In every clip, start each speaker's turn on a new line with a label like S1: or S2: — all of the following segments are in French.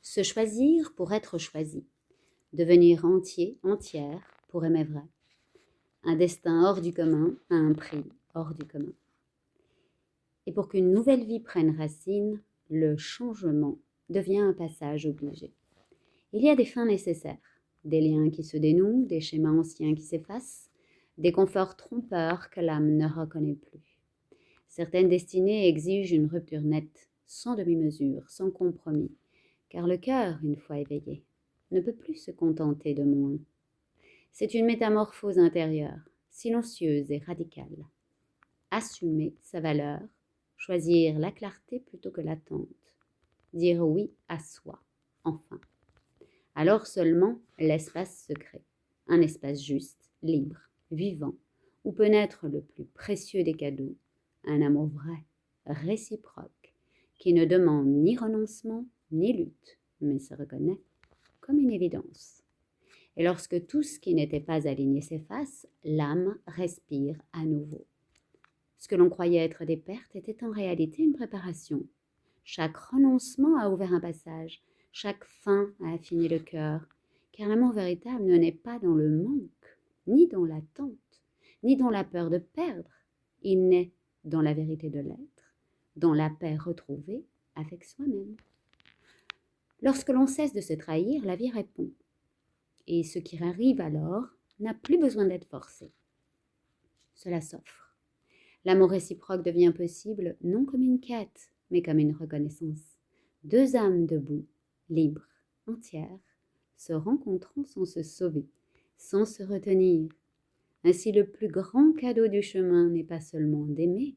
S1: Se choisir pour être choisi. Devenir entier, entière pour aimer vrai. Un destin hors du commun à un prix hors du commun. Et pour qu'une nouvelle vie prenne racine, le changement devient un passage obligé. Il y a des fins nécessaires, des liens qui se dénouent, des schémas anciens qui s'effacent, des conforts trompeurs que l'âme ne reconnaît plus. Certaines destinées exigent une rupture nette, sans demi-mesure, sans compromis, car le cœur, une fois éveillé, ne peut plus se contenter de moins. C'est une métamorphose intérieure, silencieuse et radicale. Assumer sa valeur, choisir la clarté plutôt que l'attente, dire oui à soi, enfin. Alors seulement l'espace se crée, un espace juste, libre, vivant, où peut naître le plus précieux des cadeaux, un amour vrai, réciproque, qui ne demande ni renoncement ni lutte, mais se reconnaît comme une évidence. Et lorsque tout ce qui n'était pas aligné s'efface, l'âme respire à nouveau. Ce que l'on croyait être des pertes était en réalité une préparation. Chaque renoncement a ouvert un passage, chaque fin a affiné le cœur, car l'amour véritable ne naît pas dans le manque, ni dans l'attente, ni dans la peur de perdre. Il naît dans la vérité de l'être, dans la paix retrouvée avec soi-même. Lorsque l'on cesse de se trahir, la vie répond. Et ce qui arrive alors n'a plus besoin d'être forcé. Cela s'offre. L'amour réciproque devient possible non comme une quête, mais comme une reconnaissance. Deux âmes debout, libres, entières, se rencontrant sans se sauver, sans se retenir. Ainsi le plus grand cadeau du chemin n'est pas seulement d'aimer,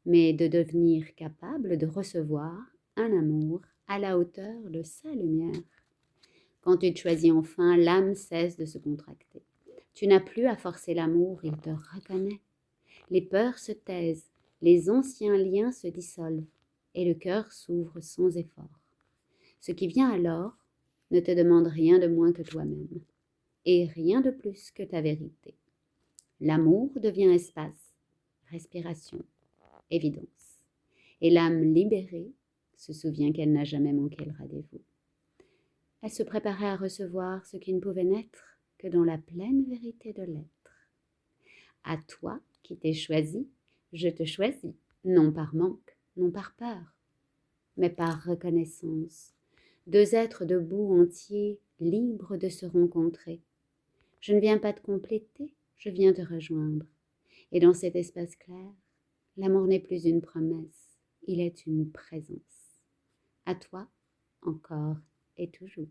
S1: mais de devenir capable de recevoir un amour à la hauteur de sa lumière. Quand tu te choisis enfin, l'âme cesse de se contracter. Tu n'as plus à forcer l'amour, il te reconnaît. Les peurs se taisent, les anciens liens se dissolvent, et le cœur s'ouvre sans effort. Ce qui vient alors ne te demande rien de moins que toi-même, et rien de plus que ta vérité. L'amour devient espace, respiration, évidence. Et l'âme libérée se souvient qu'elle n'a jamais manqué le rendez-vous. Elle se préparait à recevoir ce qui ne pouvait naître que dans la pleine vérité de l'être. À toi qui t'es choisi, je te choisis, non par manque, non par peur, mais par reconnaissance. Deux êtres debout entiers, libres de se rencontrer. Je ne viens pas te compléter, je viens te rejoindre. Et dans cet espace clair, l'amour n'est plus une promesse, il est une présence. À toi, encore et toujours.